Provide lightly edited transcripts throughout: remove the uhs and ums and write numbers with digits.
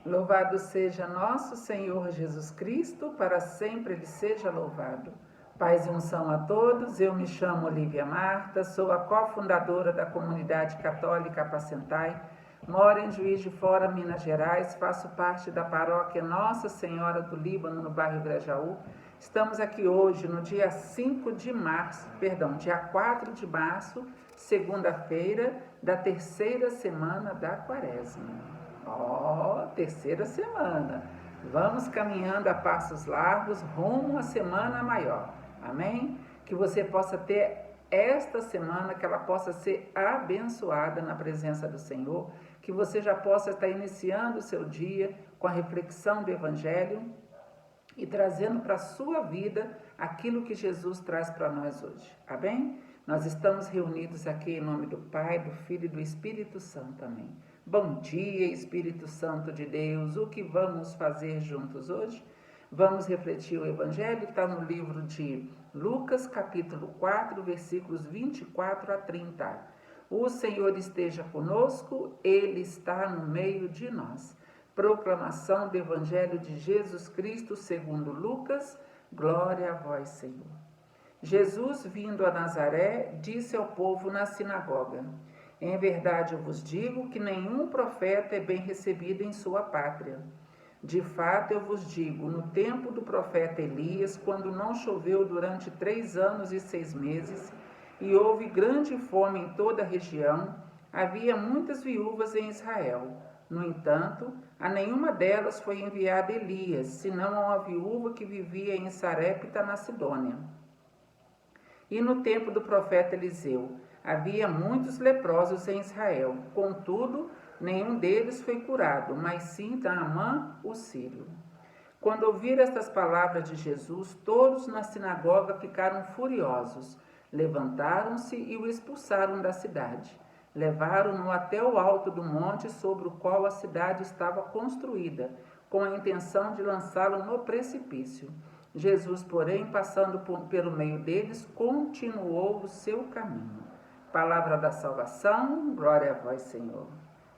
Louvado seja nosso Senhor Jesus Cristo, para sempre Ele seja louvado. Paz e unção a todos, eu me chamo Olívia Marta, sou a cofundadora da Comunidade Católica Apacentai, moro em Juiz de Fora, Minas Gerais, faço parte da paróquia Nossa Senhora do Líbano, no bairro Grajaú. Estamos aqui hoje, no dia 4 de março, segunda-feira, da terceira semana da Quaresma. Terceira semana. Vamos caminhando a passos largos rumo à semana maior. Amém? Que você possa ter esta semana, que ela possa ser abençoada na presença do Senhor, que você já possa estar iniciando o seu dia com a reflexão do Evangelho e trazendo para a sua vida aquilo que Jesus traz para nós hoje. Amém? Nós estamos reunidos aqui em nome do Pai, do Filho e do Espírito Santo. Amém. Bom dia, Espírito Santo de Deus. O que vamos fazer juntos hoje? Vamos refletir o Evangelho, está no livro de Lucas, capítulo 4, versículos 24 a 30. O Senhor esteja conosco, Ele está no meio de nós. Proclamação do Evangelho de Jesus Cristo segundo Lucas. Glória a vós, Senhor. Jesus, vindo a Nazaré, disse ao povo na sinagoga: em verdade eu vos digo que nenhum profeta é bem recebido em sua pátria. De fato eu vos digo, no tempo do profeta Elias, quando não choveu durante 3 anos e 6 meses, e houve grande fome em toda a região, havia muitas viúvas em Israel. No entanto, a nenhuma delas foi enviado Elias, senão a uma viúva que vivia em Sarepta, na Sidônia. E no tempo do profeta Eliseu, havia muitos leprosos em Israel, contudo, nenhum deles foi curado, mas sim Naamã, o sírio. Quando ouviram estas palavras de Jesus, todos na sinagoga ficaram furiosos, levantaram-se e o expulsaram da cidade. Levaram-no até o alto do monte sobre o qual a cidade estava construída, com a intenção de lançá-lo no precipício. Jesus, porém, passando pelo meio deles, continuou o seu caminho. Palavra da salvação, glória a vós, Senhor.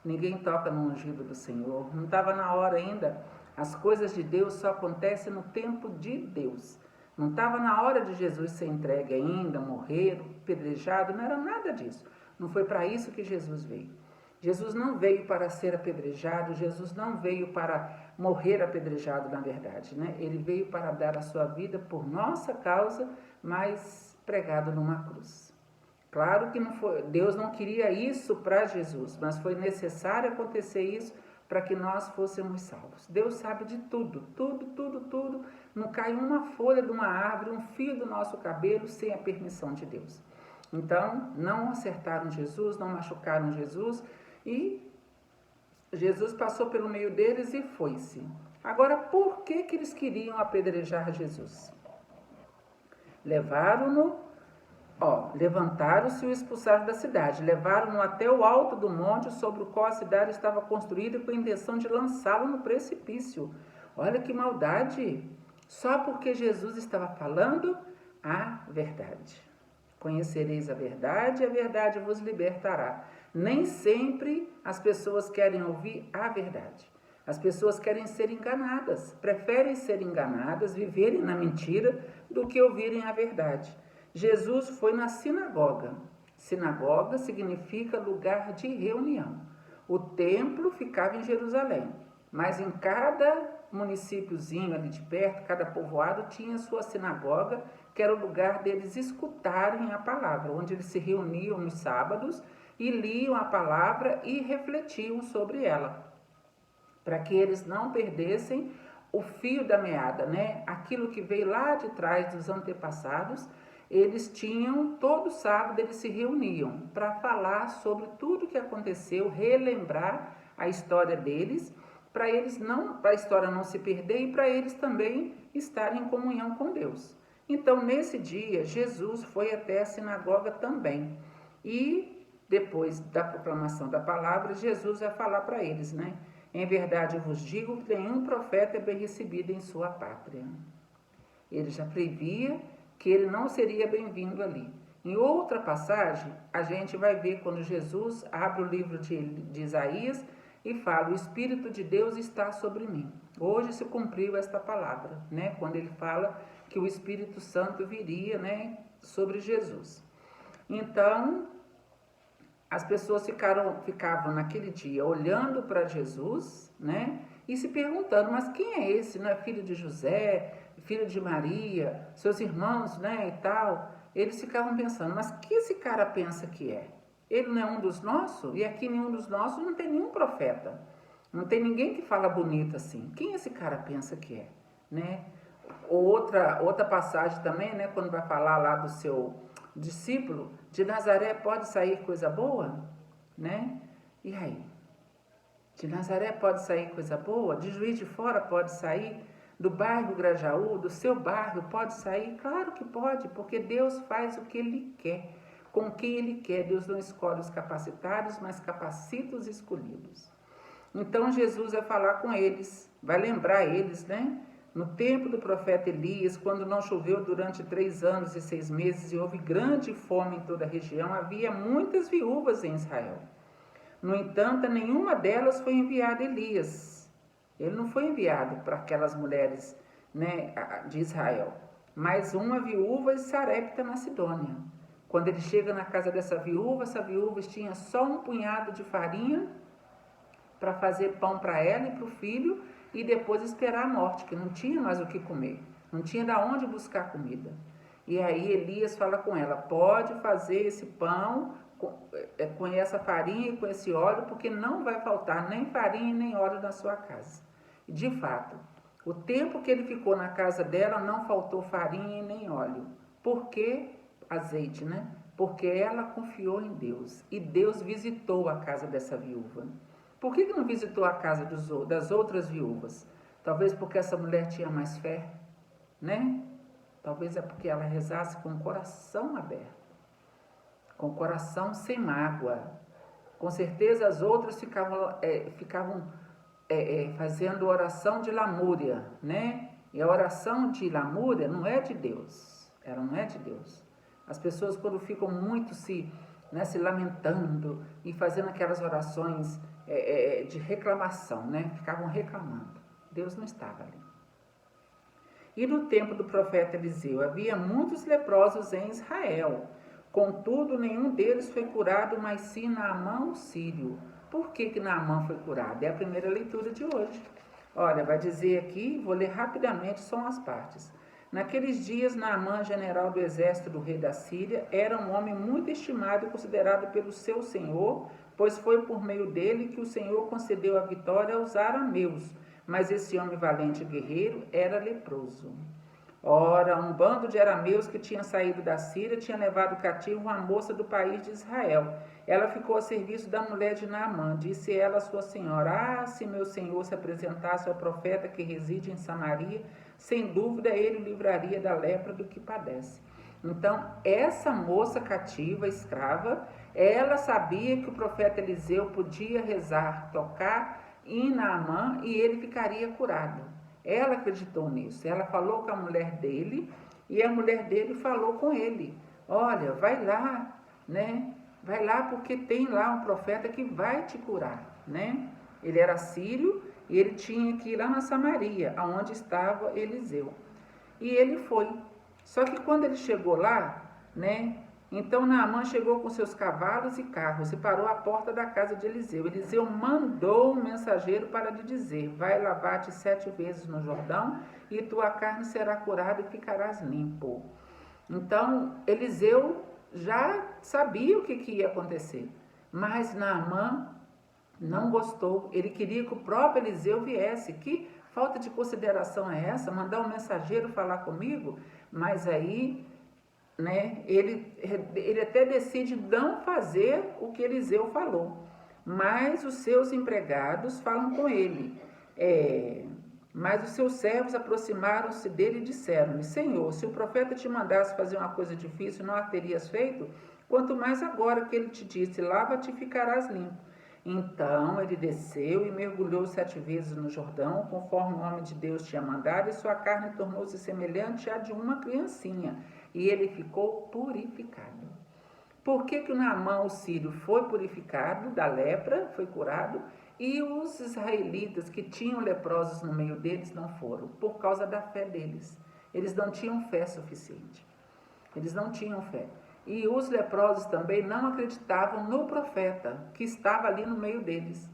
Ninguém toca no ungido do Senhor, não estava na hora ainda. As coisas de Deus só acontecem no tempo de Deus. Não estava na hora de Jesus ser entregue ainda, morrer, apedrejado, não era nada disso. Não foi para isso que Jesus veio. Jesus não veio para ser apedrejado, Jesus não veio para morrer apedrejado, na verdade, né? Ele veio para dar a sua vida por nossa causa, mas pregado numa cruz. Claro que não foi, Deus não queria isso para Jesus, mas foi necessário acontecer isso para que nós fôssemos salvos. Deus sabe de tudo, tudo. Não cai uma folha de uma árvore, um fio do nosso cabelo sem a permissão de Deus. Então, não acertaram Jesus, não machucaram Jesus, e Jesus passou pelo meio deles e foi-se. Agora, por que eles queriam apedrejar Jesus? Levantaram-se e o expulsaram da cidade. Levaram-no até o alto do monte sobre o qual a cidade estava construída, com a intenção de lançá-lo no precipício. Olha que maldade! Só porque Jesus estava falando a verdade. Conhecereis a verdade e a verdade vos libertará. Nem sempre as pessoas querem ouvir a verdade. As pessoas querem ser enganadas, preferem ser enganadas, viverem na mentira, do que ouvirem a verdade. Jesus foi na sinagoga. Sinagoga significa lugar de reunião. O templo ficava em Jerusalém, mas em cada municípiozinho ali de perto, cada povoado tinha sua sinagoga, que era o lugar deles escutarem a palavra, onde eles se reuniam nos sábados e liam a palavra e refletiam sobre ela, para que eles não perdessem o fio da meada, né? Aquilo que veio lá de trás dos antepassados. Eles tinham, todo sábado eles se reuniam para falar sobre tudo que aconteceu, relembrar a história deles, para a história não se perder e para eles também estarem em comunhão com Deus. Então, nesse dia, Jesus foi até a sinagoga também. E depois da proclamação da palavra, Jesus vai falar para eles, né? Em verdade eu vos digo que nenhum profeta é bem recebido em sua pátria. Ele já previa que ele não seria bem-vindo ali. Em outra passagem, a gente vai ver quando Jesus abre o livro de Isaías, e fala: o Espírito de Deus está sobre mim. Hoje se cumpriu esta palavra, né? Quando ele fala que o Espírito Santo viria, né, sobre Jesus. Então, as pessoas ficavam naquele dia olhando para Jesus, né, e se perguntando: mas quem é esse? Não é filho de José, filho de Maria, seus irmãos, né, e tal? Eles ficavam pensando: mas que esse cara pensa que é? Ele não é um dos nossos? E aqui nenhum dos nossos não tem nenhum profeta. Não tem ninguém que fala bonito assim. Quem esse cara pensa que é? Né? Outra passagem também, né, quando vai falar lá do seu discípulo, de Nazaré pode sair coisa boa? Né? E aí? De Nazaré pode sair coisa boa? De Juiz de Fora pode sair? Do bairro Grajaú, do seu bairro, pode sair? Claro que pode, porque Deus faz o que Ele quer, com quem Ele quer. Deus não escolhe os capacitados, mas capacita os escolhidos. Então Jesus vai falar com eles, vai lembrar eles, né? No tempo do profeta Elias, quando não choveu durante 3 anos e 6 meses e houve grande fome em toda a região, havia muitas viúvas em Israel. No entanto, nenhuma delas foi enviada a Elias. Ele não foi enviado para aquelas mulheres, né, de Israel, mas uma viúva de Sarepta, na Sidônia. Quando ele chega na casa dessa viúva, essa viúva tinha só um punhado de farinha para fazer pão para ela e para o filho e depois esperar a morte, que não tinha mais o que comer, não tinha de onde buscar comida. E aí Elias fala com ela: pode fazer esse pão com essa farinha e com esse óleo, porque não vai faltar nem farinha nem óleo na sua casa. E de fato, o tempo que ele ficou na casa dela não faltou farinha e nem óleo. Por que azeite, né? Porque ela confiou em Deus e Deus visitou a casa dessa viúva. Por que não visitou a casa das outras viúvas? Talvez porque essa mulher tinha mais fé, né? Talvez é porque ela rezasse com o coração aberto, com o coração sem mágoa. Com certeza as outras ficavam fazendo oração de lamúria, né? E a oração de lamúria não é de Deus, ela não é de Deus. As pessoas, quando ficam muito se lamentando e fazendo aquelas orações de reclamação, né? Ficavam reclamando. Deus não estava ali. E no tempo do profeta Eliseu havia muitos leprosos em Israel. Contudo, nenhum deles foi curado, mas sim Naamã o sírio. Por que Naamã foi curado? É a primeira leitura de hoje. Olha, vai dizer aqui, vou ler rapidamente só umas partes. Naqueles dias, Naamã, general do exército do rei da Síria, era um homem muito estimado e considerado pelo seu senhor, pois foi por meio dele que o Senhor concedeu a vitória aos arameus. Mas esse homem valente e guerreiro era leproso. Ora, um bando de arameus que tinha saído da Síria tinha levado cativo uma moça do país de Israel. Ela ficou a serviço da mulher de Naamã. Disse ela à sua senhora: se meu senhor se apresentasse ao profeta que reside em Samaria, sem dúvida ele o livraria da lepra do que padece. Então, essa moça cativa, escrava, ela sabia que o profeta Eliseu podia rezar, tocar em Naamã e ele ficaria curado. Ela acreditou nisso. Ela falou com a mulher dele e a mulher dele falou com ele: olha, vai lá, né? Vai lá porque tem lá um profeta que vai te curar, né? Ele era sírio e ele tinha que ir lá na Samaria, aonde estava Eliseu. E ele foi. Só que quando ele chegou lá, né? Então Naamã chegou com seus cavalos e carros e parou à porta da casa de Eliseu. Eliseu mandou um mensageiro para lhe dizer: vai lavar-te 7 vezes no Jordão e tua carne será curada e ficarás limpo. Então Eliseu já sabia o que ia acontecer, mas Naamã não gostou. Ele queria que o próprio Eliseu viesse. Que falta de consideração é essa? Mandar um mensageiro falar comigo? Mas aí, né, ele até decide não fazer o que Eliseu falou, mas os seus empregados falam com ele. Mas os seus servos aproximaram-se dele e disseram-lhe: Senhor, se o profeta te mandasse fazer uma coisa difícil, não a terias feito? Quanto mais agora que ele te disse: lava-te e ficarás limpo. Então ele desceu e mergulhou 7 vezes no Jordão, conforme o homem de Deus tinha mandado, e sua carne tornou-se semelhante à de uma criancinha, e ele ficou purificado. Por que o Naamã o sírio foi purificado da lepra, foi curado, E os israelitas que tinham leprosos no meio deles não foram, por causa da fé deles. Eles não tinham fé suficiente. Eles não tinham fé. E os leprosos também não acreditavam no profeta que estava ali no meio deles.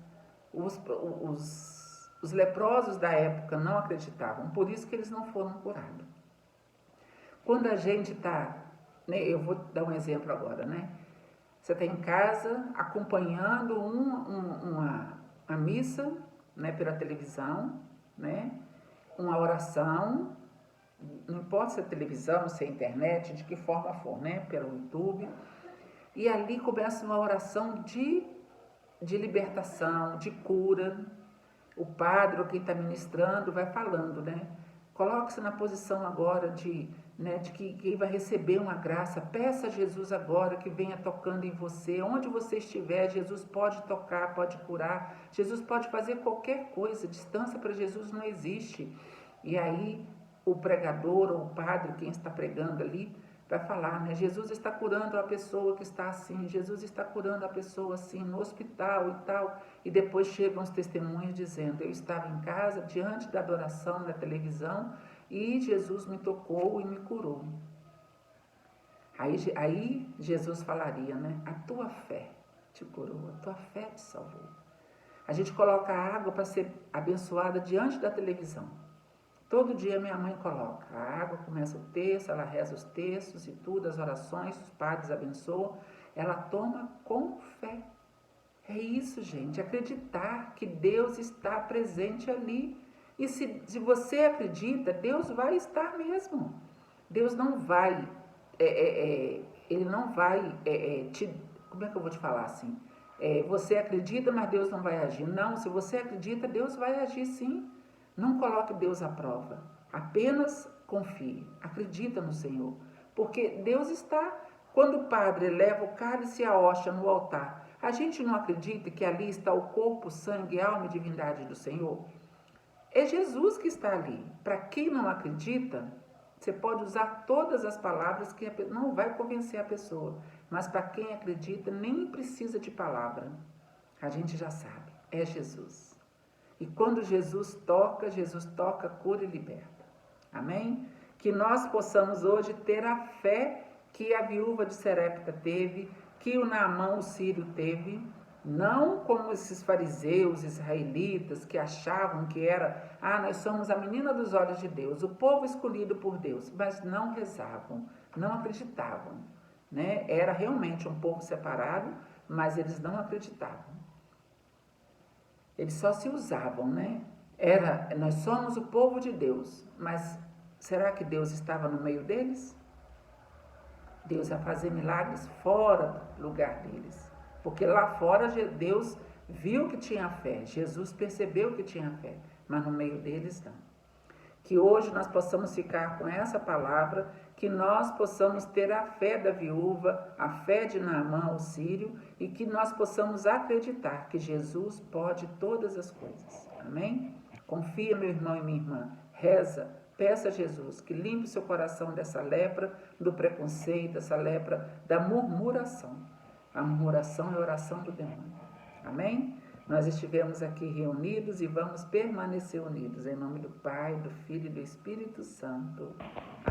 Os leprosos da época não acreditavam, por isso que eles não foram curados. Quando a gente está, né, eu vou dar um exemplo agora, né? Você está em casa acompanhando uma missa, né, pela televisão, né? Uma oração, não importa se é televisão, se é internet, de que forma for, né? Pelo YouTube. E ali começa uma oração de libertação, de cura. O padre ou quem está ministrando vai falando, né? Coloque-se na posição agora de que quem vai receber uma graça. Peça a Jesus agora que venha tocando em você. Onde você estiver, Jesus pode tocar, pode curar. Jesus pode fazer qualquer coisa. Distância para Jesus não existe. E aí o pregador ou o padre, quem está pregando ali, vai falar, né? Jesus está curando a pessoa que está assim, Jesus está curando a pessoa assim, no hospital e tal. E depois chegam os testemunhos dizendo, eu estava em casa, diante da adoração na televisão, e Jesus me tocou e me curou. Aí Jesus falaria, né? A tua fé te curou, a tua fé te salvou. A gente coloca a água para ser abençoada diante da televisão. Todo dia minha mãe coloca, a água começa o texto, ela reza os textos e tudo, as orações, os padres abençoam, ela toma com fé. É isso, gente, acreditar que Deus está presente ali. E se você acredita, Deus vai estar mesmo. Deus não vai, Ele não vai como é que eu vou te falar assim? Você acredita, mas Deus não vai agir. Não, se você acredita, Deus vai agir sim. Não coloque Deus à prova, apenas confie, acredita no Senhor, porque Deus está, quando o padre leva o cálice e a hóstia no altar, a gente não acredita que ali está o corpo, sangue, alma e divindade do Senhor? É Jesus que está ali. Para quem não acredita, você pode usar todas as palavras que não vai convencer a pessoa, mas para quem acredita, nem precisa de palavra, a gente já sabe, é Jesus. E quando Jesus toca, cura e liberta. Amém? Que nós possamos hoje ter a fé que a viúva de Serepta teve, que o Naamã, o sírio, teve, não como esses fariseus israelitas que achavam que era, nós somos a menina dos olhos de Deus, o povo escolhido por Deus, mas não rezavam, não acreditavam, né? Era realmente um povo separado, mas eles não acreditavam. Eles só se usavam, né? Nós somos o povo de Deus, mas será que Deus estava no meio deles? Deus ia fazer milagres fora do lugar deles, porque lá fora Deus viu que tinha fé, Jesus percebeu que tinha fé, mas no meio deles não. Que hoje nós possamos ficar com essa palavra, que nós possamos ter a fé da viúva, a fé de Naamã, o sírio, e que nós possamos acreditar que Jesus pode todas as coisas. Amém? Confia, meu irmão e minha irmã, reza, peça a Jesus que limpe seu coração dessa lepra do preconceito, essa lepra da murmuração. A murmuração é a oração do demônio. Amém? Nós estivemos aqui reunidos e vamos permanecer unidos. Em nome do Pai, do Filho e do Espírito Santo. Amém.